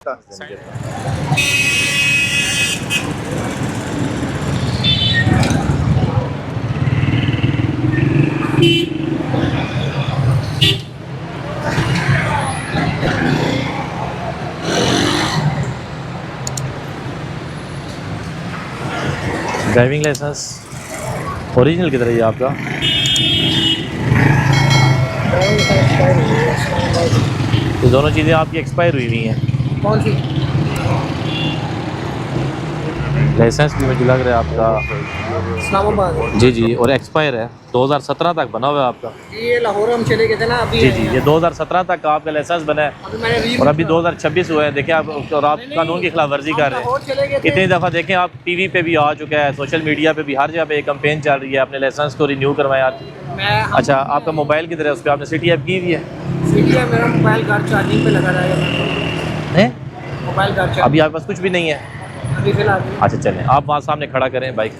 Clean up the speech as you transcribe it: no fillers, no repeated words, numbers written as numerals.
Driving licence original किधर है ये आपका? ये दोनों चीज़ें आपकी एक्सपायर हुई हुई हैं। कौन सी? लाइसेंस भी मुझे लग रहा है आपका इस्लामाबाद। जी जी, और एक्सपायर है, 2017 तक बना हुआ है आपका। ये लाहौर हम चले गए थे ना अभी। जी जी, ये 2017 तक का आपका लाइसेंस बना है अभी मैंने और अभी 2026 हुआ है। देखिए आप, और आप कानून की खिलाफ वर्जी कर रहे लाहौर चले गए हैं। थे। इतनी दफ़ा देखें आप, टीवी पे भी आ चुका है, सोशल मीडिया पे भी, हर जगह पे एक कैंपेन चल रही है, अपने लाइसेंस को रिन्यू करवाएं आप। अच्छा, आपका मोबाइल किधर है? उस पर आपने सिटी ऐप की हुई है? सिटी है, मेरा मोबाइल घर चार्जिंग पे लगा रहेगा। मोबाइल घर अभी आपके पास कुछ भी नहीं है? अभी फिलहाल। अच्छा चलें, आप वहाँ सामने खड़ा करें बाइक।